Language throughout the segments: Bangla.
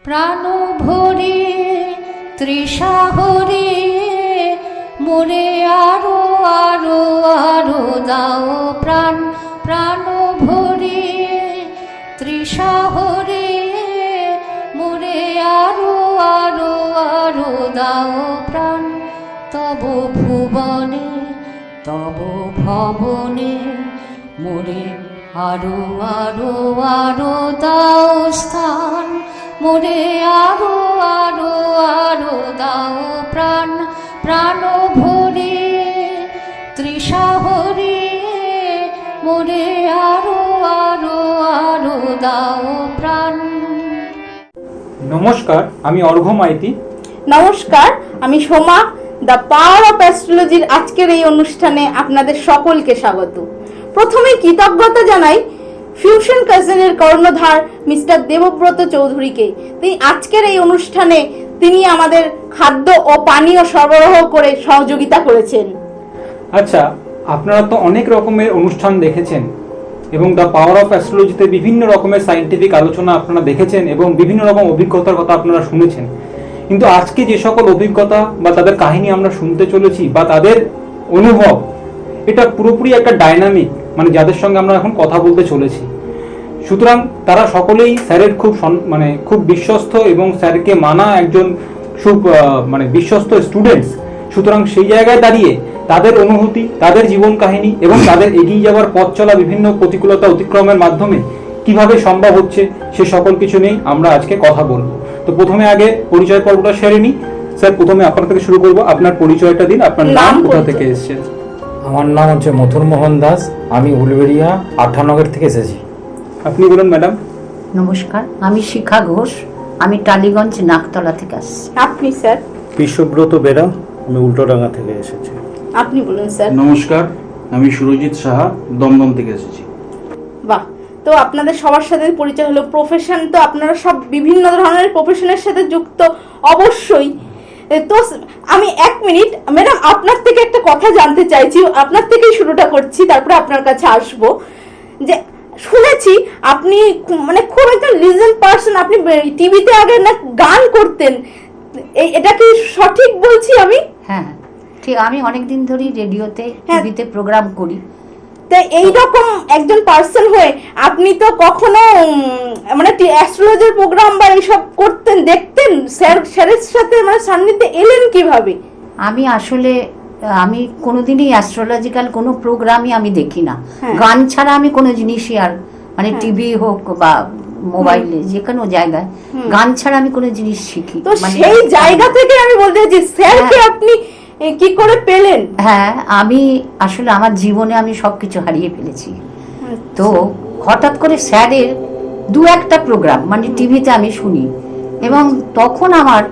প্রাণ ভরে তৃষা হরে মোরে আরো আরো আরো দাও প্রাণ। প্রাণ ভরে তৃষা হরে মোরে আরো আরো আরো দাও প্রাণ। তব ভুবনে তব ভবনে মোরে আরো আরো আরো দাও স্থান। মোরে আরো আরো আরো দাও প্রাণ। প্রাণ ভরে তৃষা হরে মোরে আরো আরো আরো দাও প্রাণ। নমস্কার, আমি অর্ঘ্য মাইতি। নমস্কার, আমি সোমা। দ্য পাওয়ার অফ অ্যাস্ট্রোলজির আজকের এই অনুষ্ঠানে আপনাদের সকলকে স্বাগত। প্রথমে কৃতজ্ঞতা জানাই ফিউশন কাজিনের কর্ণধার মিস্টার দেবব্রত চৌধুরীকে। তিনি আজকের এই অনুষ্ঠানে তিনি আমাদের খাদ্য ও পানীয় সরবরাহ করে সহযোগিতা করেছেন। আচ্ছা, আপনারা তো অনেক রকমের অনুষ্ঠান দেখেছেন এবং দ্য পাওয়ার অফ অ্যাস্ট্রোলজিতে বিভিন্ন রকমের সায়েন্টিফিক আলোচনা আপনারা দেখেছেন এবং বিভিন্ন রকম অভিজ্ঞতার কথা আপনারা শুনেছেন। কিন্তু আজকে যে সকল অভিজ্ঞতা বা তাদের কাহিনী আমরা শুনতে চলেছি বা তাদের অনুভব, এটা পুরোপুরি একটা ডাইনামিক, মানে যাদের সঙ্গে আমরা এখন কথা বলতে চলেছি। সুতরাং তারা সকলেই স্যারের খুব বিশ্বস্ত এবং স্যারকে মানা একজন বিশ্বস্ত স্টুডেন্টস। সুতরাং সেই জায়গায় দাঁড়িয়ে তাদের অনুভূতি, তাদের জীবন কাহিনী এবং তাদের এগিয়ে যাওয়ার পথ চলা বিভিন্ন প্রতিকূলতা অতিক্রমের মাধ্যমে কিভাবে সম্ভব হচ্ছে সে সকল কিছু নিয়েই আমরা আজকে কথা বলবো। তো প্রথমে আগে পরিচয় পর্বটা সেরে নিই। স্যার, প্রথমে আপনার থেকে শুরু করবো। আপনার পরিচয়টা দিন, আপনার নাম, কোথা থেকে এসেছেন? আমার নাম হচ্ছে মথুর মোহন দাস, আমি উলবেড়িয়া আঠানগর থেকে এসেছি। আপনি বলুন ম্যাডাম। নমস্কার, আমি শিখা ঘোষ, আমি টালিগঞ্জ নাকতলা থেকে আসছি। আপনি স্যার? বিশ্বব্রত বেরা, আমি উল্টোডাঙ্গা থেকে এসেছি। আপনি বলুন স্যার। নমস্কার, আমি সুরজিৎ সাহা, দমদম থেকে এসেছি। বাহ, তো আপনাদের সবার সাথে পরিচয় হলো। প্রফেশন তো আপনারা সব বিভিন্ন ধরনের প্রফেশনের সাথে যুক্ত অবশ্যই। তো আমি এক মিনিট ম্যাডাম আপনার থেকে একটা কথা জানতে চাইছি, আপনার থেকেই শুরুটা করছি, তারপরে আপনার কাছে আসবো। যে শুনেছি আপনি খুব একটা লিজেন্ড পার্সন, আপনি টিভিতে আগে না গান করতেন, এটা কি সঠিক বলছি আমি? হ্যাঁ ঠিক, আমি অনেকদিন ধরেই রেডিওতে টিভিতে প্রোগ্রাম করি। তাই এইরকম একজন পার্সন হয়ে আপনি তো কখনো অ্যাস্ট্রোলজির প্রোগ্রাম বা এইসব করতেন, দেখতেন? স্যারের সাথে সান্নিধ্যে এলেন কিভাবে? আমি কোনোদিনই অ্যাস্ট্রোলজিক্যাল কোনো প্রোগ্রামই আমি দেখি না। গান ছাড়া আমি কোনো জিনিসই আর টিভি হোক বা মোবাইলে যে কোনো জায়গায় গান ছাড়া আমি কোনো জিনিস শিখি। তো সেই জায়গা থেকে আমি বলতে চাইছি স্যারকে আপনি কি করে পেলেন? হ্যাঁ, আমি আসলে আমার জীবনে আমি সবকিছু হারিয়ে ফেলেছি। তো হঠাৎ করে স্যারের দু একটা প্রোগ্রাম টিভিতে আমি শুনি এবং তখন আমার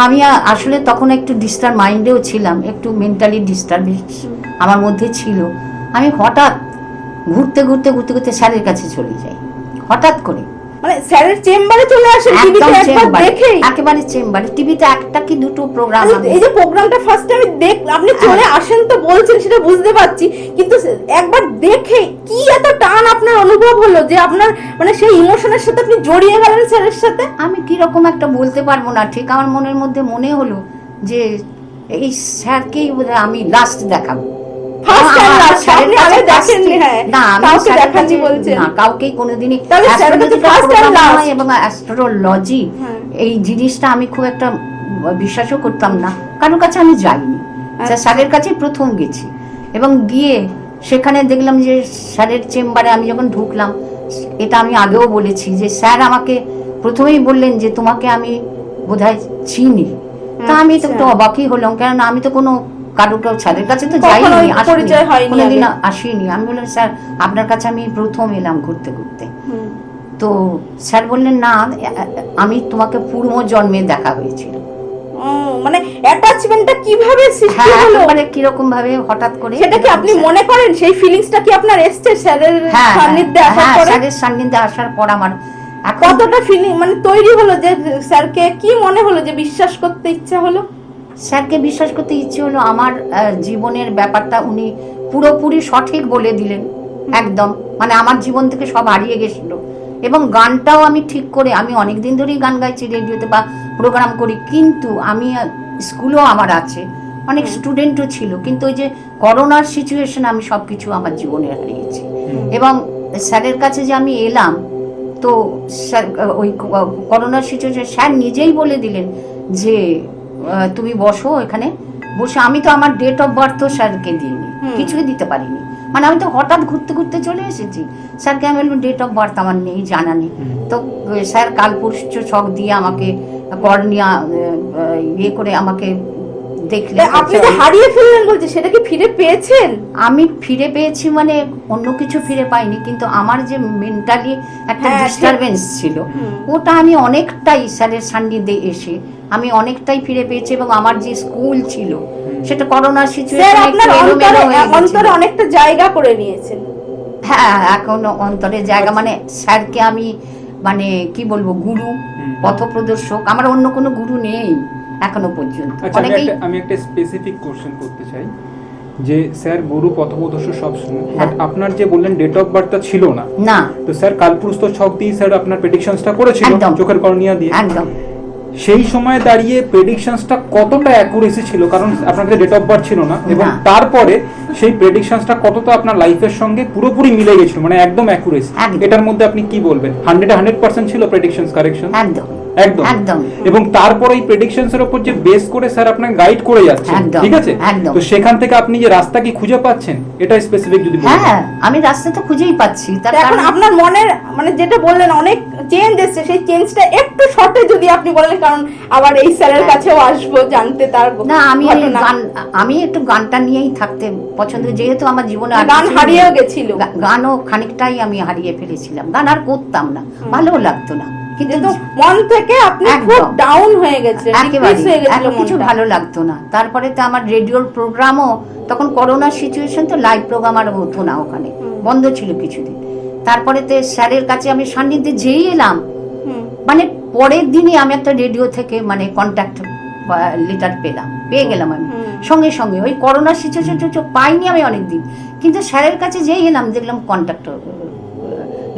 আমি আসলে তখন একটু ডিস্টার্ব মাইন্ডেও ছিলাম, একটু মেন্টালি ডিস্টার্বেন্স আমার মধ্যে ছিল। আমি হঠাৎ ঘুরতে ঘুরতে ঘুরতে ঘুরতে স্যারের কাছে চলে যাই, হঠাৎ করে। স্যারের চেম্বারে চলে আসেন টিভিতে একবার দেখেই? একেবারে চেম্বারে, টিভিতে একটা কি দুটো প্রোগ্রাম। এই যে প্রোগ্রামটা ফার্স্ট আমি আপনি চলে আসেন তো বলছেন, সেটা বুঝতে পারছি, কিন্তু একবার দেখে কি এত টান আপনার অনুভব হলো যে আপনার সেই ইমোশনের সাথে আপনি জড়িয়ে গেলেন স্যারের সাথে? আমি কিরকম একটা বলতে পারবো না ঠিক, আমার মনের মধ্যে মনে হলো যে এই স্যারকেই বোধহয় আমি লাস্ট দেখাবো। কাউকেই কোনোদিনই এবং অ্যাস্ট্রোলজি এই জিনিসটা আমি খুব একটা বিশ্বাসও করতাম না, কারোর কাছে আমি যাইনি। স্যারের কাছে প্রথম গেছি এবং গিয়ে সেখানে দেখলাম যে স্যারের চেম্বারে আমি যখন ঢুকলাম, এটা আমি আগেও বলেছি যে স্যার আমাকে প্রথমেই বললেন যে তোমাকে আমি বোধহয় চিনি। তা আমি তো একটু অবাকই হলাম, কারণ আমি তো কোনো কারোর স্যারের কাছে তো যাইনি, কোনোদিন আসিনি। আমি বললাম স্যার আপনার কাছে আমি প্রথম এলাম ঘুরতে ঘুরতে। তো স্যার বললেন না, আমি তোমাকে পূর্ব জন্মে দেখা হয়েছিল। অ্যাটাচমেন্টটা কিভাবে সৃষ্টি হলো, কিরকম ভাবে হঠাৎ করে, সেটা কি আপনি মনে করেন? সেই ফিলিংসটা কি আপনার এসেছে স্যারের সান্নিধ্যে আসার পরে? স্যারের সান্নিধ্যে আসার পর আমার কতটা ফিলিং তৈরি হলো যে স্যারকে কি মনে হলো যে বিশ্বাস করতে ইচ্ছা হলো? স্যারকে বিশ্বাস করতে ইচ্ছে হলো। আমার জীবনের ব্যাপারটা উনি পুরোপুরি সঠিক বলে দিলেন, একদম আমার জীবন থেকে সব হারিয়ে গেছিল এবং গানটাও আমি ঠিক করে, আমি অনেক দিন ধরেই গান গাইছি রেডিওতে বা প্রোগ্রাম করি, কিন্তু আমি স্কুলও আমার আছে, অনেক স্টুডেন্টও ছিল, কিন্তু ওই যে করোনার সিচুয়েশন আমি সব কিছু আমার জীবনে হারিয়েছি। এবং স্যারের কাছে যে আমি এলাম, তো স্যার ওই করোনার সিচুয়েশন স্যার নিজেই বলে দিলেন যে তুমি বসো এখানে বসে। আমি তো আমার ডেট অফ বার্থ স্যারকে দিইনি, কিছুই দিতে পারিনি, মানে আমি তো হঠাৎ ঘুরতে ঘুরতে চলে এসেছি। স্যারকে আমি বললাম ডেট অফ বার্থ আমার নেই, জানা নেই। তো স্যার কালপুরুষ ছক দিয়ে আমাকে কর্নিয়া ইয়ে করে আমাকে দেখলে। আপনি যে হারিয়ে ফেললেন বলছে, সেটা কি ফিরে পেয়েছেন? আমি ফিরে পেয়েছি মানে অন্য কিছু ফিরে পাইনি, কিন্তু আমার যে মেন্টালি একটা ডিস্টারবেন্স ছিল, ওটা আমি অনেকটাই স্যারের সান্নিধ্যে এসে আমি অনেকটাই ফিরে পেয়েছি। এবং আমার যে স্কুল ছিল সেটা করোনার সিচুয়েশনে অনেকটা জায়গা করে নিয়েছেন। হ্যাঁ, এখনো অন্তরে জায়গা, মানে স্যারকে আমি মানে কি বলবো, গুরু, পথপ্রদর্শক, আমার অন্য কোনো গুরু নেই এখনো পর্যন্ত। আমি একটা স্পেসিফিক কোশ্চেন করতে চাই যে স্যার গুরু পথপ্রদর্শক সব শুনুন, বাট আপনার যে বললেন ডেট অফ বার্থটা ছিল না, তো স্যার কালপুরুষ ছক দিয়ে স্যার আপনার প্রেডিকশনসটা করেছিল চোখের কর্নিয়া দিয়ে। একদম। সেই সময় দাঁড়িয়ে প্রেডিকশনসটা কতটা অ্যাকুরেসি ছিল, কারণ আপনার কাছে ডেট অফ বার্থ ছিল না, এবং তারপরে সেই প্রেডিকশনসটা কতটা আপনার লাইফের সঙ্গে পুরোপুরি মিলে গেছিল, মানে একদম অ্যাকুরেসি। এটার মধ্যে আপনি কি বলবেন? 100% ছিল প্রেডিকশনস কারেকশন? একদম একদম। এবং তারপরে এই প্রেডিকশনস এর উপর যে বেস করে স্যার আপনাকে গাইড করে যাচ্ছে, ঠিক আছে? তো সেখান থেকে আপনি যে রাস্তা কি খুঁজে পাচ্ছেন, এটা স্পেসিফিক যদি বলেন। হ্যাঁ, আমি রাস্তা তো খুঁজেই পাচ্ছি। তার কারণ আপনার মনের মানে যেটা বললেন অনেক চেঞ্জ এসেছে, সেই চেঞ্জটা একটু শর্টে যদি আপনি বলেন, কারণ আবার এই স্যারের কাছেও আসবো জানতে তার না। আমি একটু গানটা নিয়েই থাকতে পছন্দ, যেহেতু আমার জীবনে গান হারিয়েও গেছিল, গানও খানিকটাই আমি হারিয়ে ফেলেছিলাম, গান আর করতাম না, ভালো লাগতো না, কিন্তু মন থেকে আপনি খুব ডাউন হয়ে গেছিলেন, ডিপ্রেস হয়ে গেছিল, কিছু ভালো লাগতো না। তারপরে তো আমার রেডিওর প্রোগ্রামও তখন করোনার সিচুয়েশন, তো লাইভ প্রোগ্রাম আর হতো না, ওখানে বন্ধ ছিল কিছুদিন। তারপরে তো স্যারের কাছে আমি সান্নিধ্যে যেই এলাম, মানে পরের দিনই আমি একটা রেডিও থেকে মানে কন্ট্যাক্ট লেটার পেয়ে গেলাম আমি সঙ্গে সঙ্গে। ওই করোনার সিচুয়েশন পাইনি আমি অনেকদিন, কিন্তু স্যারের কাছে যেই এলাম দেখলাম কন্ট্যাক্ট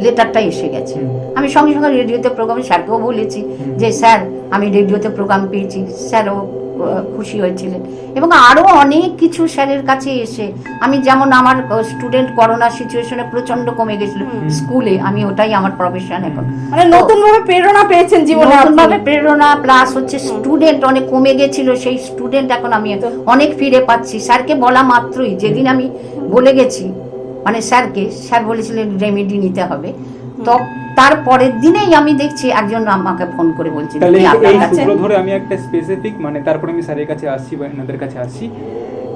লেটারটা এসে গেছে। আমি সঙ্গে সঙ্গে রেডিওতে প্রোগ্রামে স্যারকেও বলেছি যে স্যার আমি রেডিওতে প্রোগ্রাম পেয়েছি, স্যারও খুশি হয়েছিলেন। এবং আরো অনেক কিছু স্যারের কাছে এসে আমি, যেমন আমার স্টুডেন্ট করোনা সিচুয়েশনে প্রচন্ড কমে গেছিল স্কুলে, আমি ওটাই আমার প্রফেশন এখন, মানে নতুন ভাবে প্রেরণা পেয়েছেন জীবনে, নতুন ভাবে প্রেরণা প্লাস হচ্ছে স্টুডেন্ট অনেক কমে গেছিল, সেই স্টুডেন্ট এখন আমি অনেক ফিরে পাচ্ছি। স্যারকে বলা মাত্রই, যেদিন আমি বলে গেছি মানে স্যারকে, স্যার বলেছিলেন রেমেডি নিতে হবে, তো তার পরের দিনেই আমি দেখছি একজন আমাকে ফোন করে বলছে। তাহলে এই সূত্র ধরে আমি একটা স্পেসিফিক, মানে তারপরে আমি স্যারের কাছে আসছি বা এনাদের কাছে আসছি,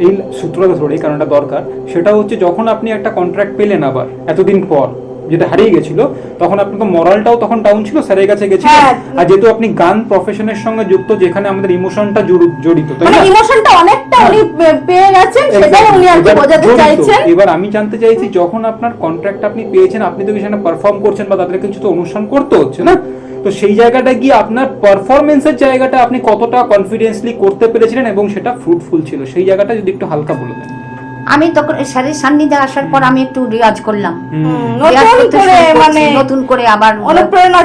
এই সূত্রটা ধরে কারণটা দরকার, সেটা হচ্ছে যখন আপনি একটা কন্ট্রাক্ট পেলেন আবার এতদিন পর, যেটা হারিয়ে গেছিল, তখন আপনার তো মরালটাও তখন ডাউন ছিল, স্যারের কাছে গেছিলেন। আর যেহেতু আপনি গান প্রফেশনের সঙ্গে যুক্ত, যেখানে আমাদের ইমোশনটা জড়িত, তাই না? ইমোশনটা অনেকটা উনি পেয়ে গেছেন, সেটাই উনি আর কি বোঝাতে চাইছেন। এবার আমি জানতে চাইছি, যখন আপনার কন্ট্রাক্ট আপনি পেয়েছেন, আপনি তো সেখানে পারফর্ম করছেন বা তাদের কিছু তো অনুষ্ঠান করতে হচ্ছে না, তো সেই জায়গাটা গিয়ে আপনার পারফরমেন্সের জায়গাটা আপনি কতটা কনফিডেন্সলি করতে পেরেছিলেন এবং সেটা ফ্রুটফুল ছিল, সেই জায়গাটা যদি একটু হালকা বলে দেন। আমি তখন স্যারের সান্নিধ্যে আসার পর আমি একটু রিয়াজ করলাম, নতুন করে আবার অনুপ্রেরণা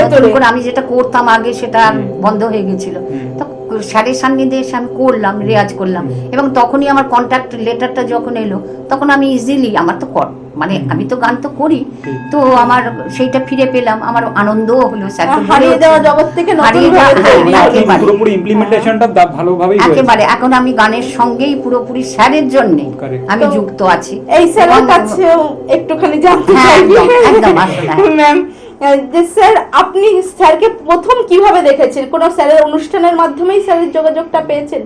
নতুন করে আমি যেটা করতাম আগে সেটা বন্ধ হয়ে গেছিল, তো স্যারের সান্নিধ্যে এসে আমি করলাম, রেয়াজ করলাম। এবং তখনই আমার কন্ট্যাক্ট লেটারটা যখন এলো, তখন আমি ইজিলি, আমার তো মানে আমি তো গান তো করি, তো আমার সেইটা ফিরে পেলাম, আমার আনন্দও হলো। স্যারকে হারিয়ে দেওয়া জগৎ থেকে পুরোপুরি ইমপ্লিমেন্টেশনটা ভালোভাবেই হয়েছে। একেবারে এখন আমি গানের সঙ্গেই পুরোপুরি স্যারের জন্য আমি যুক্ত আছি। এই স্যারের কাছেও একটুখানি জানতে চাইবি ম্যাম, যে স্যার আপনি স্যারকে প্রথম কিভাবে দেখেছেন? কোন স্যারের অনুষ্ঠানের মাধ্যমেই স্যারের যোগাযোগটা পেয়েছেন?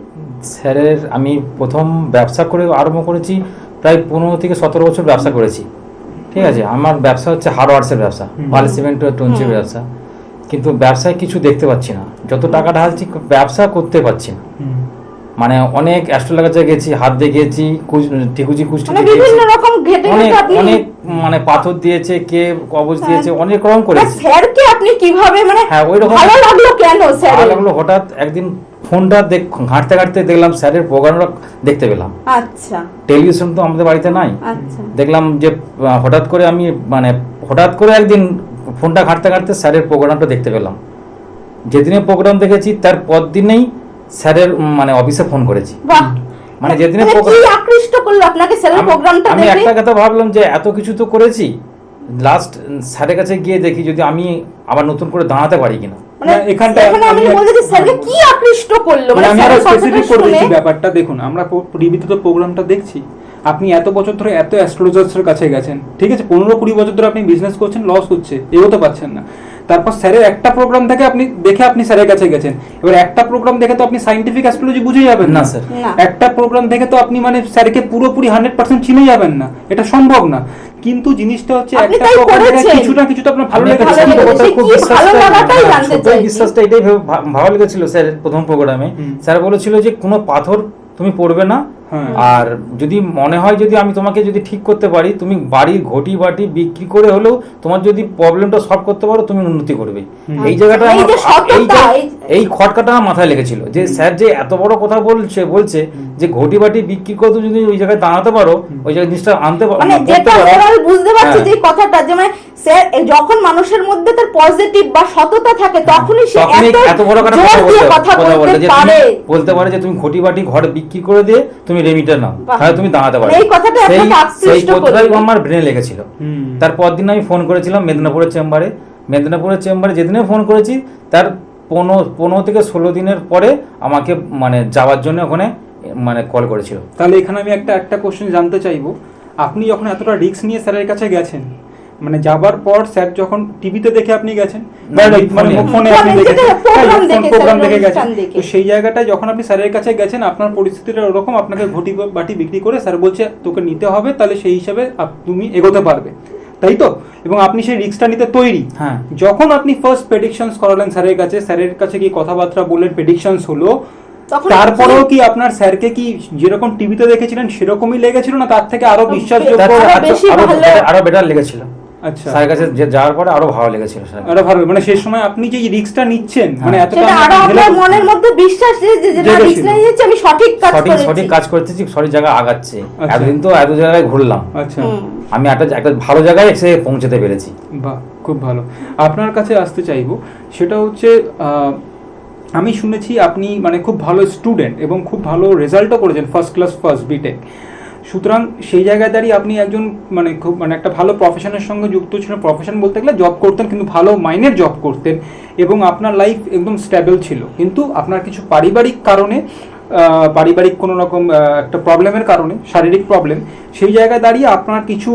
স্যারের আমি প্রথম ব্যবসা করে আরম্ভ করেছি, প্রায় 15 থেকে 17 বছর ব্যবসা করেছি, ঠিক আছে। আমার ব্যবসা হচ্ছে হার্ডওয়ার্সের ব্যবসা, বালি সিমেন্ট টঞ্চের ব্যবসা, কিন্তু ব্যবসায় কিছু দেখতে পাচ্ছি না, যত টাকা ঢালছি ব্যবসা করতে পারছি না। মানে অনেক অ্যাস্ট্রোলজার কাছে গেছি, হাত দিয়ে গেছি, ঠিকুজি কুষ্টি অনেক মানে পাথর দিয়েছে, কে কবজ দিয়েছে, অনেক রকম করেছে। স্যারকে আপনি কিভাবে মানে হ্যাঁ ওই রকম ভালো লাগলো কেন স্যার? ভালো লাগলো, হঠাৎ একদিন ফোনটা ঘাঁটতে ঘাঁটতে দেখলাম স্যারের প্রোগ্রামটা দেখতে পেলাম। আচ্ছা, টেলিভিশন তো আমাদের বাড়িতে নাই। আচ্ছা, দেখলাম যে হঠাৎ করে আমি মানে হঠাৎ করে একদিন ফোনটা ঘাঁটতে ঘাঁটতে স্যারের প্রোগ্রামটা দেখতে পেলাম। যেদিনে প্রোগ্রাম দেখেছি তার পর দিনেই স্যারের মানে অফিসে ফোন করেছি। বাহ, মানে যেদিনে মানে কি program- আকৃষ্ট করলো আপনাকে স্যারের প্রোগ্রামটা আমি দেখে? একটা কথা ভাবলাম যে এত কিছু তো করেছি, লাস্ট স্যারের কাছে গিয়ে দেখি যদি আমি আবার নতুন করে দাঁড়াতে পারি কিনা। মানে এখানটায় এখানে আমি আমি- বলতে চাই স্যারকে কি আকৃষ্ট করলো, মানে মানে আমি আরো স্যারের কথাটা স্পেসিফিক করে দিচ্ছি শুনে ব্যাপারটা। দেখুন, আমরা টিভিতে তো প্রোগ্রামটা দেখছি, আপনি এত বছর ধরে এত অ্যাস্ট্রোলজার্সের কাছে গেছেন, ঠিক আছে, 15-20 বছর ধরে আপনি বিজনেস করছেন, লস হচ্ছে, এগোতে পারছেন না। তারপর স্যারের একটা প্রোগ্রাম থেকে আপনি স্যারের কাছে গেছেন। এবার একটা প্রোগ্রাম দেখে তো আপনি সাইন্টিফিক অ্যাস্ট্রোলজি বুঝে যাবেন না না স্যার। না। একটা প্রোগ্রাম দেখে তো আপনি মানে স্যারকে পুরোপুরি 100% চিনে যাবেন না, এটা সম্ভব না। কিন্তু জিনিসটা হচ্ছে আপনি একটা তাই প্রোগ্রাম দেখে করেছেন। কিছু না কিছু তো আপনার ভালো আমি একটা লেগেছে। ভালো ছোট্ট লেগেছে, কথা, খুব কি ভালো বিশ্বাসটা- লাগাটাই হ্যাঁ, জানতে ছোট্ট চাইছি। বিশ্বাসটা এটাই ভালো লেগেছিল স্যারের প্রথম প্রোগ্রামে। স্যার বলেছিল যে কোনো পাথর তুমি পড়বে না, হ্যাঁ। আর যদি মনে হয় যদি আমি তোমাকে যদি ঠিক করতে পারি, তুমি বাড়ির ঘটি বাটি বিক্রি করে হলেও তোমার যদি প্রবলেমটা সলভ করতে পারো, তুমি উন্নতি করবে। এই জায়গাটা এই যে সততা, এই খটকাটা আমার মাথায় লেগেছিল যে স্যার যে এত বড় কথা বলছে যে ঘটি বাটি বিক্রি করে তুমি যদি ওই জায়গায় দাঁড়াতে পারো, ওই জায়গায় জিনিসটা আনতে পারো, মানে যেটা ওরাল বুঝতে পারছি হ্যাঁ। যে কথাটা, যে মানে স্যার যখন মানুষের মধ্যে তার পজিটিভ বা সততা থাকে তখনই সে এত বড় জোর দিয়ে কথা বলতে যে পারে। বলতে পারে যে তুমি ঘটি বাটি ঘরে বিক্রি করে দিয়ে তুমি রেমিটার নাও, বাহ। তাহলে তুমি দাঁড়াতে পারো। এই কথাটা আপনাকে সেই আকৃষ্ট কথাটাই করলো। আমার ব্রেনে লেগেছিল। তারপর দিন আমি ফোন করেছিলাম মেদিনীপুরের চেম্বারে যেদিনে ফোন করেছি তার 15 থেকে 16 দিনের পরে আমাকে মানে যাওয়ার জন্য ওখানে মানে কল করেছিল। তাহলে এখানে আমি একটা কোশ্চেন জানতে চাইবো, আপনি যখন এতটা রিস্ক নিয়ে স্যারের কাছে গেছেন, মানে যাবার পর স্যার যখন টিভিতে দেখে আপনি গেছেন, না, মানে ফোনে। ফোনে আপনি ফোনে দেখেছেন, দেখে, program দেখে, প্রোগ্রাম স্যারের দেখে গেছেন, অনুষ্ঠান দেখে। তো সেই জায়গাটায় যখন আপনি স্যারের কাছে গেছেন, আপনার পরিস্থিতিটা ওরকম, আপনাকে ঘটি বাটি বিক্রি করে স্যার বলছে তোকে নিতে হবে, তাহলে সেই হিসাবে তুমি এগোতে পারবে, তাই তো? এবং আপনি সেই রিস্কটা নিতে তৈরি। হ্যাঁ। যখন আপনি ফার্স্ট প্রেডিকশনস করালেন স্যারের কাছে কি কথাবার্তা বললেন, প্রেডিকশনস হলো, তখন তারপরেও কি আপনার স্যারকে কি যেরকম টিভিতে দেখেছিলেন সেরকমই লেগেছিল, না তার থেকে আরো বিশ্বাসযোগ্য? তার থেকে আরো বেশি ভালো। আরো বেটার লেগেছিল। আচ্ছা, স্যারের কাছে যাওয়ার পরে আরো ভালো লেগেছিল স্যার। আরো ভালো, মানে সেই সময় আপনি যে রিস্কটা নিচ্ছেন, মানে এতটা সেটা আরো আপনার আপনার ঢেলে- মনের মধ্যে বিশ্বাস যে না জেগেছিল। রিস্ক নিয়েছি, আমি সঠিক কাজ করেছি। সঠিক কাজ করতেছি, সঠিক জায়গায় আগাচ্ছে। আচ্ছা। এতদিন তো এত জায়গায় ঘুরলাম, আচ্ছা, আমি একটা ভালো জায়গায় এসে পৌঁছতে পেরেছি। বাহ, খুব ভালো। আপনার কাছে আসতে চাইবো, সেটা হচ্ছে আমি শুনেছি আপনি মানে খুব ভালো স্টুডেন্ট এবং খুব ভালো রেজাল্টও করেছেন, ফার্স্ট ক্লাস ফার্স্ট বিটেক। সুতরাং সেই জায়গায় দাঁড়িয়ে আপনি একজন মানে খুব মানে একটা ভালো প্রফেশনের সঙ্গে যুক্ত ছিলেন, প্রফেশন বলতে গেলে জব করতেন, কিন্তু ভালো মাইনের জব করতেন, এবং আপনার লাইফ একদম স্টেবল ছিল। কিন্তু আপনার কিছু পারিবারিক কারণে, পারিবারিক কোনো রকম একটা প্রবলেমের কারণে, শারীরিক প্রবলেম, সেই জায়গায় দাঁড়িয়ে আপনার কিছু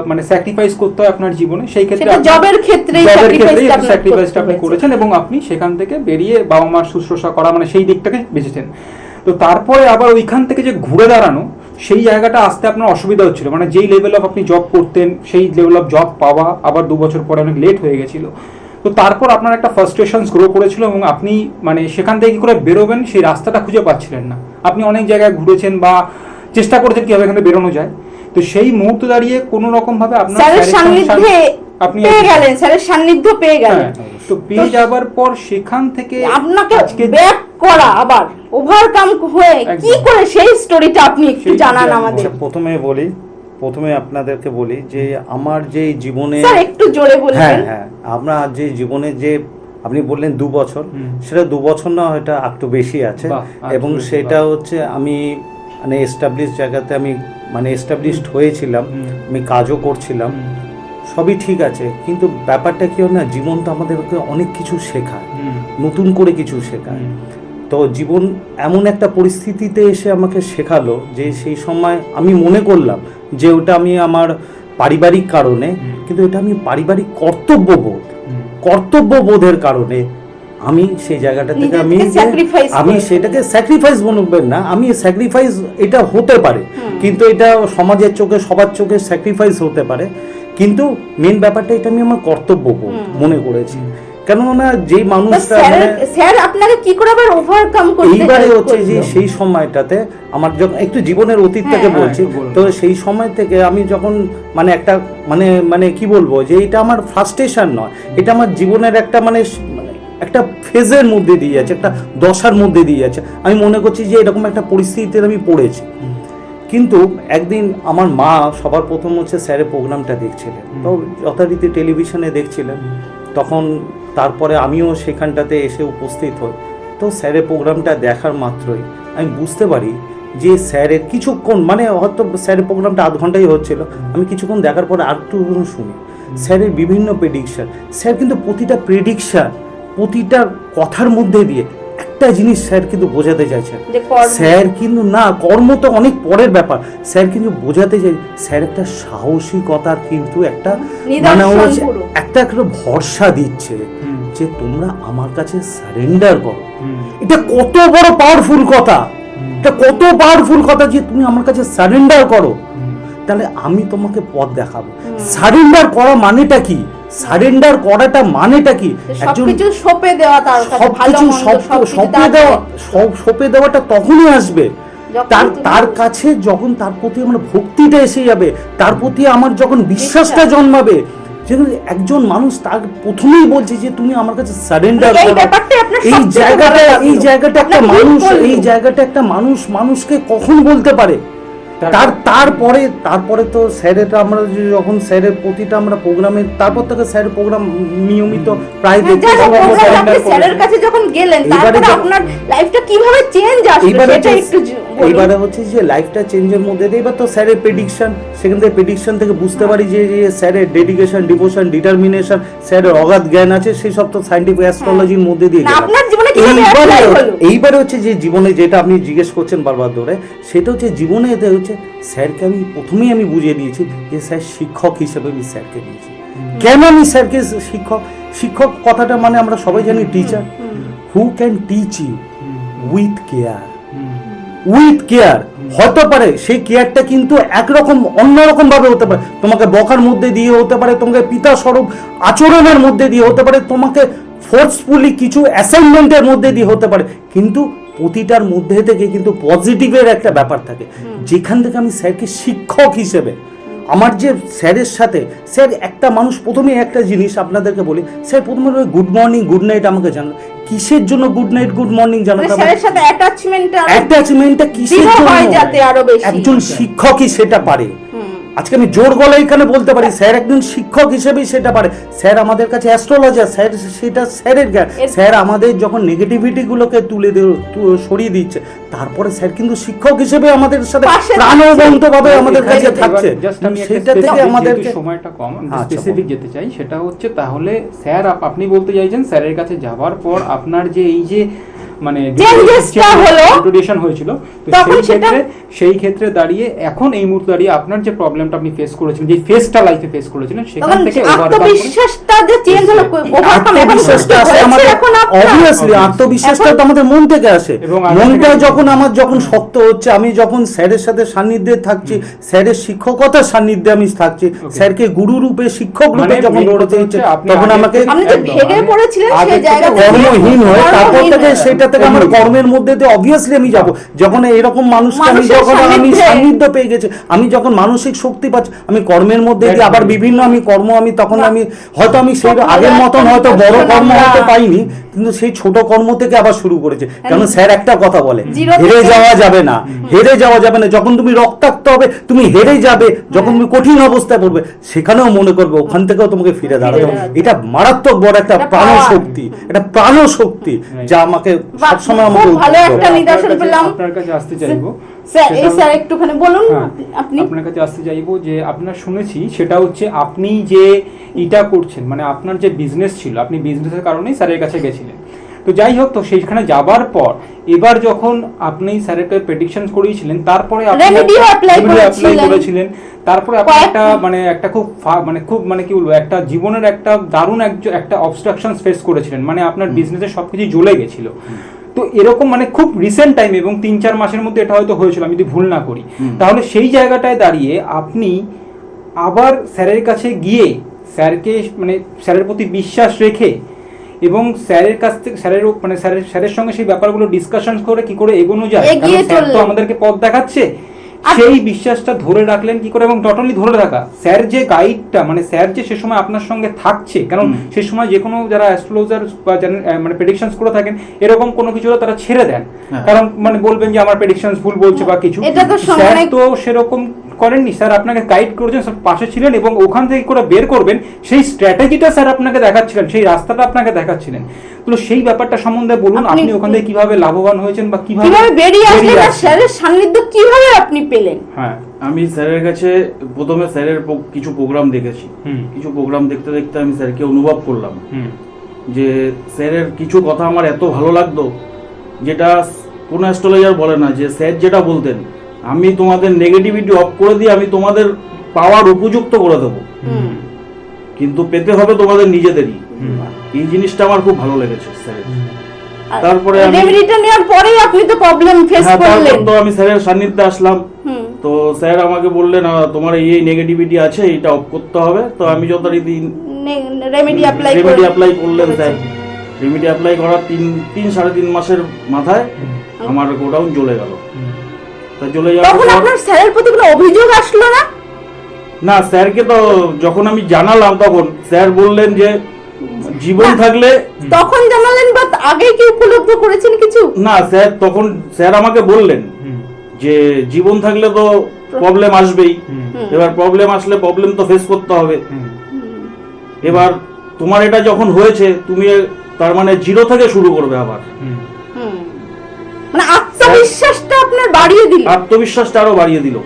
মানে স্যাক্রিফাইস করতে হয় আপনার জীবনে। সেই ক্ষেত্রে সেটা জবের ক্ষেত্রেই স্যাক্রিফাইসটা আপনি করেছেন, এবং আপনি সেখান থেকে বেরিয়ে বাবা মার শুশ্রূষা করা মানে সেই দিকটাকে বেঁচেছেন। তো তারপরে আবার ওইখান থেকে যে ঘুরে দাঁড়ানো, সেই জায়গাটা আসতে আপনার অসুবিধা হচ্ছিল, মানে যেই লেভেল অফ আপনি জব করতেন সেই লেভেল অফ জব পাওয়া আবার 2 বছর পরে অনেক লেট হয়ে গেছিল। তো তারপর আপনার একটা ফ্রাস্ট্রেশনস গ্রো করেছিল, এবং আপনি মানে সেখান থেকে কি করে বেরোবেন সেই রাস্তাটা খুঁজে পাচ্ছিলেন না। আপনি অনেক জায়গায় ঘুরেছেন বা চেষ্টা করেছেন কিভাবে এখান থেকে বেরোনো যায়। তো সেই মুহূর্তে দাঁড়িয়ে কোনো রকম ভাবে আপনার স্যারের সান্নিধ্যে আপনি পেয়ে গেলেন, স্যারের সান্নিধ্য পেয়ে গেলেন। হ্যাঁ, তো পেয়ে যাবার পর সেখান থেকে আপনাকে আজকে ব্যাক করা, আবার ওভারকাম হয়ে কি একদম। করে সেই স্টোরিটা আপনি একটু সেই জানান জানান। আমাদের। প্রথমে আপনাদেরকে বলি যে আমার যে জীবনে, স্যার একটু জোরে হ্যাঁ বলবেন। হ্যাঁ, আমরা যে জীবনে যে আপনি বললেন 2 বছর, হুম। সেটা 2 বছর না, এটা একটু বেশি আছে। বাহ, এবং আচ্ছা, সেটা বাহ। হচ্ছে আমি মানে এস্টাবলিশ জায়গাতে আমি মানে এস্টাবলিশড হয়েছিলাম, হুম। আমি কাজও করছিলাম, সবই ঠিক আছে। কিন্তু ব্যাপারটা কি হয় না, জীবন তো আমাদেরকে অনেক কিছু শেখায়, নতুন করে কিছু শেখায়। তো জীবন এমন একটা পরিস্থিতিতে এসে আমাকে শেখালো যে সেই সময় আমি মনে করলাম যে ওটা আমি আমার পারিবারিক কারণে, কিন্তু এটা আমি পারিবারিক কর্তব্যবোধের কারণে আমি সেই জায়গাটা থেকে আমি সেটাকে স্যাক্রিফাইস বলবেন না, আমি স্যাক্রিফাইস এটা হতে পারে, কিন্তু এটা সমাজের চোখে সবার চোখে স্যাক্রিফাইস হতে পারে, কিন্তু মেন ব্যাপারটা এটা আমি আমার কর্তব্যবোধ মনে করেছি। কেননা যে মানুষটা স্যার আপনাকে কি করে আবার ওভারকাম করতে এইবারে হচ্ছে যে সেই সময়টাতে আমার যখন একটু জীবনের অতীতটাকে বলছি, তো সেই সময় থেকে আমি যখন মানে একটা মানে মানে কি বলবো যে এটা আমার ফ্রাস্ট্রেশন নয়, এটা আমার জীবনের একটা মানে একটা ফেজের মধ্যে দিয়ে যাচ্ছে, একটা দশার মধ্যে দিয়ে যাচ্ছে। আমি মনে করছি যে এরকম একটা পরিস্থিতিতে আমি পড়েছি। কিন্তু একদিন আমার মা সবার প্রথম হচ্ছে স্যারের প্রোগ্রামটা দেখছিলেন, তো যথারীতি টেলিভিশনে দেখছিলেন, তখন তারপরে আমিও সেখানটাতে এসে উপস্থিত হই। তো স্যারের প্রোগ্রামটা দেখার মাত্রই আমি বুঝতে পারি যে স্যারের কিছুক্ষণ, মানে হয়তো স্যারের প্রোগ্রামটা আধ ঘন্টাই হচ্ছিল, আমি কিছুক্ষণ দেখার পরে আর একটু শুনি স্যারের বিভিন্ন প্রেডিকশন। স্যার কিন্তু প্রতিটা প্রেডিকশন, প্রতিটা কথার মধ্যে দিয়ে একটা জিনিস স্যার কিন্তু বোঝাতে চাইছেন। স্যার কিন্তু না, কর্ম তো অনেক পরের ব্যাপার, স্যার কিন্তু বোঝাতে চাই, স্যার একটা সাহসিকতার কিন্তু একটা মানে একটা ভরসা দিচ্ছে যে তোমরা আমার কাছে সারেন্ডার করো। এটা কত বড় পাওয়ারফুল কথা, এটা কত পাওয়ারফুল কথা যে তুমি আমার কাছে সারেন্ডার করো, তাহলে আমি তোমাকে পথ দেখাবো। সারেন্ডার করা মানেটা কি? সারেন্ডার করাটা মানেটা কি? সবকিছু সঁপে দেওয়া, তার কাছে ভালো মন্দ সঁপে দেওয়াটা তখনই আসবে তার কাছে যখন তার প্রতি আমার ভক্তিটা এসে যাবে, তার প্রতি আমার যখন বিশ্বাসটা জন্মাবে। যেখানে একজন মানুষ তার প্রথমেই বলছে যে তুমি আমার কাছে সারেন্ডার করো, এই জায়গাটা একটা মানুষ মানুষকে কখন বলতে পারে? তারপরে তো স্যারের আমরা যখন স্যারের প্রতিটা আমরা প্রোগ্রামের, তারপর থেকে স্যারের প্রোগ্রাম নিয়মিত প্রায় স্যারের কাছে যখন গেলেন, তারপরে আপনার লাইফটা কিভাবে চেঞ্জ আসলো সেটা একটু এইবারে হচ্ছে যে লাইফটা চেঞ্জের মধ্যে দিয়ে এবার তো স্যারের প্রেডিকশন, সেখান থেকে প্রেডিকশন থেকে বুঝতে পারি যে স্যারের ডেডিকেশন, ডিভোশন, ডিটারমিনেশন, স্যারের অগাধ জ্ঞান আছে, সেই সব তো সায়েন্টিফিক অ্যাস্ট্রোলজির মধ্যে দিয়ে এইবারে হচ্ছে যে জীবনে যেটা আপনি জিজ্ঞেস করছেন বারবার ধরে, সেটা হচ্ছে জীবনে এতে হচ্ছে স্যারকে আমি প্রথমেই আমি বুঝিয়ে দিয়েছি যে স্যার শিক্ষক হিসেবে আমি স্যারকে নিয়েছি। কেন আমি স্যারকে শিক্ষক কথাটা মানে আমরা সবাই জানি teacher, who can teach you with care. হতে পারে সেই কেয়ারটা কিন্তু একরকম অন্যরকম ভাবে হতে পারে, তোমাকে বকার মধ্যে দিয়ে হতে পারে, তোমাকে পিতা স্বরূপ আচরণের মধ্যে দিয়ে হতে পারে, তোমাকে ফোর্সফুলি কিছু অ্যাসাইনমেন্টের মধ্যে দিয়ে হতে পারে, কিন্তু প্রতিটার মধ্যে থেকে কিন্তু পজিটিভের একটা ব্যাপার থাকে। যেখান থেকে আমি স্যারকে শিক্ষক হিসেবে আমার যে স্যারের সাথে, স্যার একটা মানুষ প্রথমে একটা জিনিস আপনাদেরকে বলি, স্যার প্রথমে গুড মর্নিং গুড নাইট আমাকে জানান, কিসের জন্য গুড নাইট গুড মর্নিং জানাতে হবে? স্যারের সাথে অ্যাটাচমেন্টটা কিসের জন্য? যাতে আরো বেশি একজন শিক্ষকই সেটা পারে। আজকে আমি জোর গলায় এখানে বলতে পারি স্যার একজন শিক্ষক হিসেবেই সেটা পারে। স্যার আমাদের কাছে অ্যাস্ট্রোলজার, স্যার সেটা স্যারের জ্ঞান। স্যার আমাদের যখন নেগেটিভিটি গুলোকে সরিয়ে দিচ্ছে, তারপরে স্যার কিন্তু শিক্ষক হিসেবে আমাদের সাথে প্রাণবন্তভাবে আমাদের কাছে থাকছে। সেটা থেকে আমাদেরকে সময়টা কম, স্পেসিফিক যেতে চাই, সেটা হচ্ছে তাহলে স্যার আপনি বলতে চাইছেন স্যারের কাছে যাওয়ার পর আপনার যে এই যে মানে ইন্ট্রোডিউশন হয়েছিল, সেই ক্ষেত্রে দাঁড়িয়ে এখন এই মুহূর্তে দাঁড়িয়ে আপনার যে প্রবলেমটা আপনি ফেস করেছিলেন, যে ফেসটা লাইফে ফেস করেছিলেন, সেখান থেকে আত্মবিশ্বাসটা যে চেঞ্জ হলো, আত্মবিশ্বাসটা তো আমাদের মন থেকে আসে। মনটা যখন আমার যখন শক্ত হচ্ছে, আমি যখন স্যারের সাথে সান্নিধ্যে থাকছি, স্যারের শিক্ষকতার সান্নিধ্যে আমি থাকছি, স্যারকে গুরু রূপে শিক্ষক রূপে যখন গড়তে হচ্ছে, তখন আমাকে কর্মহীন হয়ে তারপর থেকে সেটা থেকে আমার কর্মের মধ্যে দিয়ে অবভিয়াসলি আমি যাব। যখন এরকম মানুষকে আমি যখন আমি সান্নিধ্য পেয়ে গেছি, আমি যখন মানসিক শক্তি পাচ্ছি, আমি কর্মের মধ্যে দিয়ে আবার বিভিন্ন আমি কর্ম, আমি তখন আমি হয়তো আমি সেই আগের মতন হয়তো বড় কর্ম হতে পাইনি, কিন্তু সেই ছোট কর্ম থেকে আবার শুরু করেছে। কেন স্যার একটা কথা বলে, হেরে যাওয়া যাবে না, হেরে যাওয়া যাবে না। যখন তুমি রক্তাক্ত হবে তুমি হেরে যাবে, যখন তুমি কঠিন অবস্থায় পড়বে সেখানেও মনে করবে ওখান থেকেও তোমাকে ফিরে দাঁড়াতে হবে। এটা মারাত্মক বড় একটা প্রাণশক্তি, এটা প্রাণশক্তি যা আমাকে সবসময় আমাকে ভালো একটা নিদর্শন পেলাম। আপনার কাছে আসতে চাইবো স্যার একটুখানি বলুন। আপনি আপনার কাছে আসতে চাইবো যে আপনার শুনেছি সেটা হচ্ছে আপনি যে এটা করছেন, মানে আপনার যে বিজনেস ছিল, আপনি বিজনেসের কারণেই স্যারের কাছে গেছিলেন। তো যাই হোক, তো সেইখানে যাবার পর এবার যখন আপনি স্যারেরকে প্রেডিকশন করিয়েছিলেন, তারপরে আপনি অ্যাপ্লাই করেছিলেন, তারপরে আপনি একটা মানে একটা খুব মানে কি বলবো, একটা জীবনের একটা দারুণ একটা অবস্ট্রাকশন ফেস করেছিলেন, মানে আপনার বিজনেসে সবকিছু জ্বলে গেছিল। তো এরকম মানে খুব রিসেন্ট টাইম এবং 3-4 মাসের মধ্যে এটা হয়তো হয়েছিল, আমি যদি ভুল না করি। তাহলে সেই জায়গাটায় দাঁড়িয়ে আপনি আবার স্যারের কাছে গিয়ে স্যারকে মানে স্যারের প্রতি বিশ্বাস রেখে এবং স্যারের কাছ থেকে স্যারের সঙ্গে সেই ব্যাপারগুলো ডিসকাশন করে কি করে এগোনো যায়, স্যার তো আমাদেরকে পথ দেখাচ্ছে, সেই বিশ্বাসটা ধরে রাখলেন কি করে? এবং নট অনলি ধরে রাখা, স্যার যে গাইডটা, মানে স্যার যে সে সময় আপনার সঙ্গে থাকছে, কারণ সে সময় যে কোনো যারা অ্যাস্ট্রোলজার বা মানে প্রেডিকশনস করে থাকেন, এরকম কোনো কিছু হলে তারা ছেড়ে দেন, কারণ মানে বলবেন যে আমার প্রেডিকশনস ভুল বলছে বা কিছু। স্যার তো সেরকম করেননি, স্যার আপনাকে গাইড করেছেন, স্যার পাশে ছিলেন এবং ওখান থেকে করে বের করবেন সেই স্ট্র্যাটেজিটা স্যার আপনাকে দেখাচ্ছিলেন, সেই রাস্তাটা আপনাকে দেখাচ্ছিলেন। তো সেই ব্যাপারটা সম্বন্ধে বলুন, আপনি ওখান থেকে কিভাবে লাভবান হয়েছেন বা কিভাবে বেরিয়ে আসলেন, আর স্যারের সান্নিধ্য কিভাবে আপনি পেলেন? হ্যাঁ, আমি স্যারের কাছে প্রথমে স্যারের কিছু প্রোগ্রাম দেখেছি। কিছু প্রোগ্রাম দেখতে দেখতে আমি স্যারকে অনুভব করলাম যে স্যারের কিছু কথা আমার এত ভালো লাগতো, যেটা কোনো অ্যাস্ট্রোলজার বলে না। যে স্যার যেটা বলতেন, আমি তোমাদের নেগেটিভিটি অফ করে দিয়ে আমি তোমাদের পাওয়ার উপযুক্ত করে দেবো, কিন্তু পেতে হবে তোমাদের নিজেদেরই। এই জিনিসটা আমার খুব ভালো লেগেছে স্যারের। তারপরে রেমেডিটা নেওয়ার পরেই আপনি তো প্রবলেম ফেস করলেন। তো আমি স্যারের সান্নিধ্যে আসলাম, তো স্যার আমাকে বললেন তোমার এই নেগেটিভিটি আছে, এটা অফ করতে হবে। তো আমি যথারীতি রেমেডি অ্যাপ্লাই করলেন স্যার। রেমেডি অ্যাপ্লাই করার 3-3.5 মাসের মাথায় আমার গোডাউন জ্বলে গেল। তা জ্বলে যাওয়ার তখন আপনার স্যারের প্রতি কোনো অভিযোগ আসলো না? না, স্যারকে তো যখন আমি জানালাম তখন স্যার বললেন যে জীবন থাকলে। তখন জানালেন বা আগেই কি উপলব্ধ করেছেন কিছু? না, স্যার আমাকে বললেন যে জীবন থাকলে তো প্রবলেম আসবেই, এবার প্রবলেম আসলে প্রবলেম তো ফেস করতে হবে। এবার তোমার এটা যখন হয়েছে, তুমি তার মানে জিরো থেকে শুরু করবে আবার। মানে আত্মবিশ্বাসটা আপনার বাড়িয়ে দিল, আত্মবিশ্বাসটা আরো বাড়িয়ে দিল।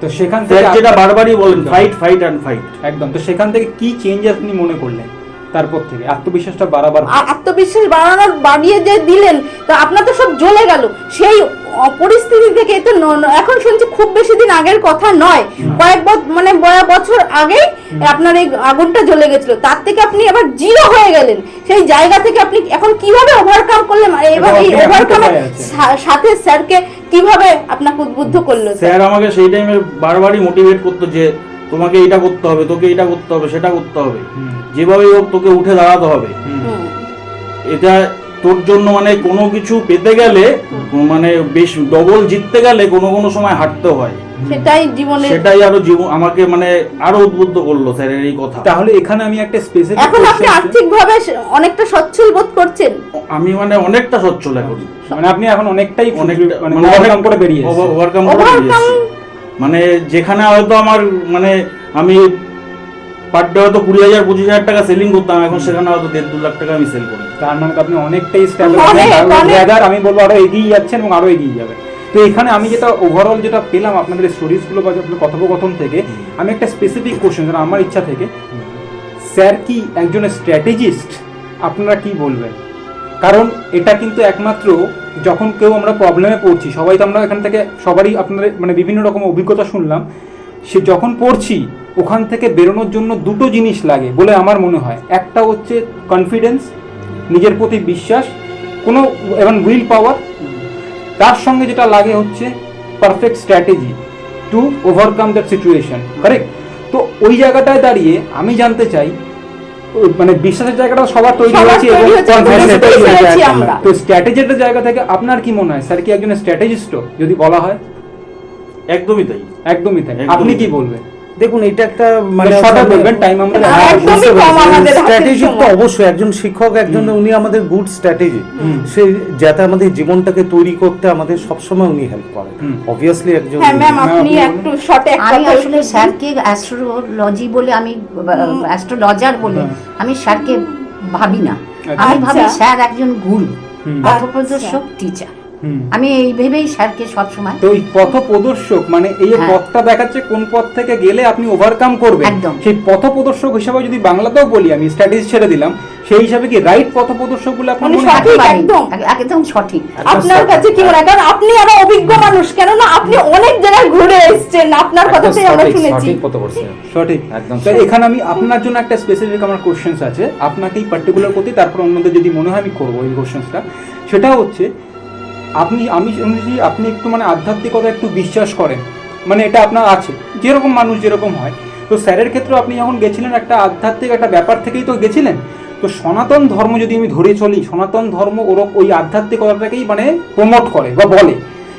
তো সেখান থেকে যেটা বারবারই বলেন, ফাইট ফাইট অ্যান্ড ফাইট। একদম। তো সেখান থেকে কি চেঞ্জ আপনি মনে করলেন? তারপর থেকে আত্মবিশ্বাসটা আত্মবিশ্বাস বাড়িয়ে যে দিলেন, তো আপনার তো সব জ্বলে গেল সেই পরিস্থিতি থেকে। তো এখন শুনছি খুব বেশি দিন আগের কথা নয়, কয়েক বছর আগেই আপনার এই আগুনটা জ্বলে গেছিল, তার থেকে আপনি আবার জিরো হয়ে গেলেন। সেই জায়গা থেকে আপনি এখন কিভাবে ওভারকাম করলেন? এবার এই ওভারকামের সাথে স্যারকে কিভাবে আপনাকে উদ্বুদ্ধ করলো? স্যার আমাকে সেই টাইমে বারবারই মোটিভেট করতো যে তোমাকে এটা করতে হবে, তোকে এটা করতে হবে, সেটা করতে হবে, যেভাবেই হোক তোকে উঠে দাঁড়াতে হবে। এটা তোর জন্য মানে কোনো কিছু পেতে গেলে, মানে বেশ ডবল জিততে গেলে কোনো সময় হারতে হয়। সেটাই আরো জীবন আমাকে মানে আরো উদ্বুদ্ধ করলো স্যারের এই কথা। তাহলে এখানে আমি একটা স্পেসিফিক, এখন আপনি আর্থিকভাবে অনেকটা সচ্ছল বোধ করছেন? আমি মানে অনেকটা সচ্ছল এখন, মানে আপনি এখন অনেকটাই ওভারকাম করে বেরিয়ে এসেছেন। মানে যেখানে হয়তো আমার মানে আমি পার ডে হয়তো 20,000-25,000 টাকা সেলিং করতাম, এখন সেখানে হয়তো 1.5-2 লাখ টাকা আমি সেল করি। তার মানে আপনি অনেকটাই স্ট্যাবল, আমি বলবো আরো এগিয়ে যাচ্ছেন এবং আরো এগিয়ে যাবেন। তো এখানে আমি যেটা ওভারঅল যেটা পেলাম আপনাদের স্টোরিজগুলো বা আপনাদের কথোপকথন থেকে, আমি একটা স্পেসিফিক কোশ্চেন, যেটা আমার ইচ্ছা থেকে, স্যার কি একজন স্ট্র্যাটেজিস্ট? আপনারা কি বলবেন? কারণ এটা কিন্তু একমাত্র যখন কেউ আমরা প্রবলেমে পড়ছি, সবাই তো আমরা এখান থেকে সবারই আপনাদের মানে বিভিন্ন রকম অভিজ্ঞতা শুনলাম, সে যখন পড়ছি ওখান থেকে বেরোনোর জন্য দুটো জিনিস লাগে বলে আমার মনে হয়। একটা হচ্ছে কনফিডেন্স, নিজের প্রতি বিশ্বাস, কোনো এবং উইল পাওয়ার, তার সঙ্গে যেটা লাগে হচ্ছে perfect strategy to overcome that situation, correct? তো ওই জায়গাটায় দাঁড়িয়ে আমি জানতে চাই, মানে বিশ্বাসের জায়গাটা সবার তৈরি হয়েছে এবং কনফিডেন্স তৈরি হয়েছে। তো স্ট্র্যাটেজির জায়গা থেকে আপনার কি মনে হয়, স্যার কি একজন স্ট্র্যাটেজিস্ট যদি বলা হয়? একদমই তাই, একদমই তাই। আপনি কি বলবেন? দেখুন, এটা একটা মানে শর্টে বলবেন, টাইম আমরা স্ট্র্যাটেজি তো অবশ্যই একজন শিক্ষক, একজন উনি আমাদের গুড স্ট্র্যাটেজি, সে যাতে আমাদের জীবনটাকে তৈরি করতে আমাদের সবসময় উনি হেল্প করেন। অবভিয়াসলি একজন। আপনি একটু শর্টে আমি আসলে স্যারকে অ্যাস্ট্রোলজি বলে, আমি অ্যাস্ট্রোলজার বলে আমি স্যারকে ভাবি না। আমি ভাবি স্যার একজন গুরু, পথপ্রদর্শক, টিচার। আমি এই ভেবেই স্যারকে সবসময়। তো এই পথ প্রদর্শক মানে এই পথটা দেখাচ্ছে কোন পথ থেকে গেলে আপনি ওভারকাম করবেন, সেই পথ প্রদর্শক হিসেবে যদি বাংলাতেও বলি, আমি স্ট্র্যাটেজি ছেড়ে দিলাম, সেই হিসাবে কি রাইট পথ প্রদর্শক বলে আপনার মনে হয়? একদম সঠিক। আপনার কাছে কি মনে হয়? কারণ আপনি আরো অভিজ্ঞ মানুষ, কেননা আপনি অনেক জায়গায় ঘুরে এসেছেন, আপনার কথাতেই আমরা শুনেছি। সঠিক, একদম। তো এখানে আমি আপনার জন্য একটা স্পেসিফিক আমার কোশ্চেন্স আছে, আপনাকে এই পার্টিকুলার প্রতি, তারপর অন্যদের যদি মনে হয় আমি করবো এই কোশ্চেন্সটা। সেটা হচ্ছে, আমি শুনেছি আপনি একটু মানে আধ্যাত্মিকতা একটু বিশ্বাস করেন, মানে এটা আপনার আছে, যেরকম মানুষ যেরকম হয়। তো স্যারের ক্ষেত্রে আপনি যখন গেছিলেন একটা আধ্যাত্মিক একটা ব্যাপার থেকেই তো গেছিলেন। তো সনাতন ধর্ম যদি আমি ধরে চলি, সনাতন ধর্ম ওই আধ্যাত্মিকতাটাকেই মানে প্রমোট করে বা বলে,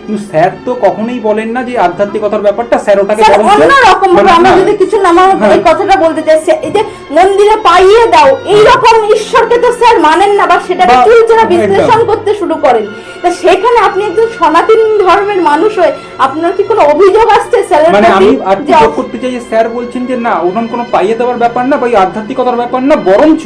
কিন্তু স্যার তো কখনোই বলেন না যে আধ্যাত্মিকতার ব্যাপারটা স্যার ওটাকে স্যার বরঞ্চ অন্যরকম ভাবে বলেন আমরা না। যদি কিছু নাম হ্যাঁ। এই কথাটা বলতে চাই, এই যে মন্দিরে পাইয়ে দাও এইরকম ঈশ্বরকে তো স্যার মানেন না, বা সেটাকে বা- চুলচেরা একদম। বিশ্লেষণ করতে শুরু করেন। তা সেখানে আপনি একজন সনাতন ধর্মের মানুষ হয়ে আপনার কি কোনো অভিযোগ আসছে স্যারের মানে আমি প্রতি আর যে যোগ করতে চাই যে স্যার বলছেন যে না ওরকম কোনো পাইয়ে দেওয়ার ব্যাপার না বা এই আধ্যাত্মিকতার ব্যাপার না, বরঞ্চ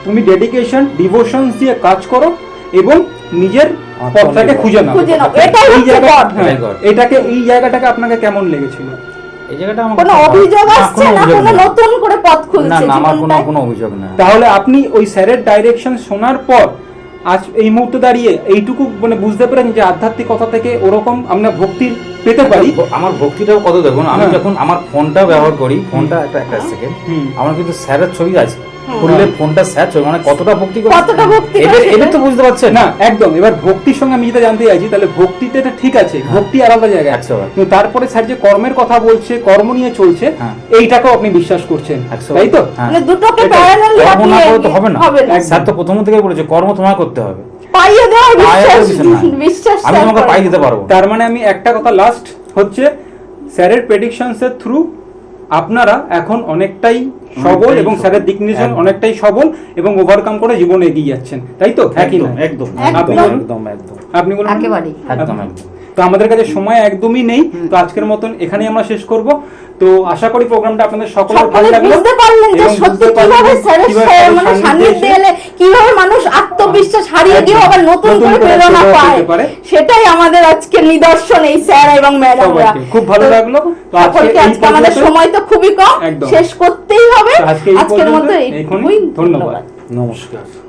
তুমি ডেডিকেশন ডিভোশনস দিয়ে কাজ করো এবং নিজের পথটাকে খুঁজে নাও। খুঁজে নাও, এটাই এই হচ্ছে জায়গা- God। হ্যাঁ, এটাই God। এটাকে এই জায়গাটাকে আপনাকে কেমন লেগেছিল? এই জায়গাটা আমার কোনো অভিযোগ আসছে না, অভিযোগ কোনো নেই। নতুন করে পথ না খুলছে না আমার কোনো জীবনটায়? কোনো অভিযোগ না। তাহলে আপনি ওই স্যারের ডাইরেকশন শোনার পর আজ এই মুহূর্তে দাঁড়িয়ে এইটুকু মানে বুঝতে পারেন যে আধ্যাত্মিকতা থেকে ওরকম আমরা ভক্তি পেতে পারি। আমার ভক্তিটাও কত দেখুন, আমি হ্যাঁ। যখন আমার ফোনটা ব্যবহার করি, ফোনটা একটা সেকেন্ড, হুম। আমার কিন্তু স্যারের ছবি আছে, খুললে ফোনটা স্যার ছবি, মানে কতটা ভক্তি করি। কতটা ভক্তি এটা করে এটা তো বুঝতে পারছেন না একদম। এবার ভক্তির সঙ্গে আমি যেটা জানতে চাইছি, তাহলে ভক্তিতে এটা ঠিক আছে, ভক্তি আলাদা জায়গায়, 100 কিন্তু তারপরে স্যার যে কর্মের কথা বলছে, কর্ম নিয়ে চলছে, হ্যাঁ। এইটাকেও আপনি বিশ্বাস করছেন, 100 তাই তো? হ্যাঁ। মানে দুটোকে এটাই। প্যারালালি কর্ম আপনি না করলে তো হবে না। হবে না। স্যার তো প্রথম থেকেই বলেছে কর্ম তোমায় করতে হবে। পাইয়ে দেওয়া পাইয়ে দেওয়ার বিশ্বাস বিষয় না। বিশ্বাস আমি স্যার তোমাকে করেন। পাই দিতে পারবো। তার মানে আমি একটা কথা লাস্ট হচ্ছে, স্যারের প্রেডিকশনস এর থ্রু আপনারা এখন অনেকটাই সবল এবং স্যারের দিক নির্দেশন একদম। অনেকটাই সবল এবং ওভারকাম করে জীবনে এগিয়ে যাচ্ছেন, তাই তো? হ্যাঁ কি না? একদম আপনি একদম। বলুন। একদম একদম আপনি বলুন। একেবারেই। একদম একদম। তো আমাদের কাছে সময় একদমই নেই, তো আজকের মতন এখানেই আমরা শেষ করব। তো আশা করি প্রোগ্রামটা আপনাদের সকলের ভালো সকলে লাগলো বুঝতে পারলেন যে এবং সত্যি বুঝতে পারলেন কিভাবে স্যারের কিভাবে স্যারের মানে সান্নিধ্যে সান্নিধ্যে এসে এলে কিভাবে মানুষ আত্মবিশ্বাস হারিয়ে দিয়ে আবার নতুন নতুন করে করে প্রেরণা প্রেরণা পায়, পেতে পারে। সেটাই আমাদের আজকে নিদর্শন এই স্যার এবং ম্যাডামরা। সবাইকে খুব ভালো লাগলো। তো সকলকে এই আজকে আমাদের পর্যন্তই। সময় তো খুবই কম, একদম। শেষ করতেই হবে। তো আজকে এই আজকের পর্যন্ত, মতো এইখানেই। এইটুকুই, ধন্যবাদ। নমস্কার।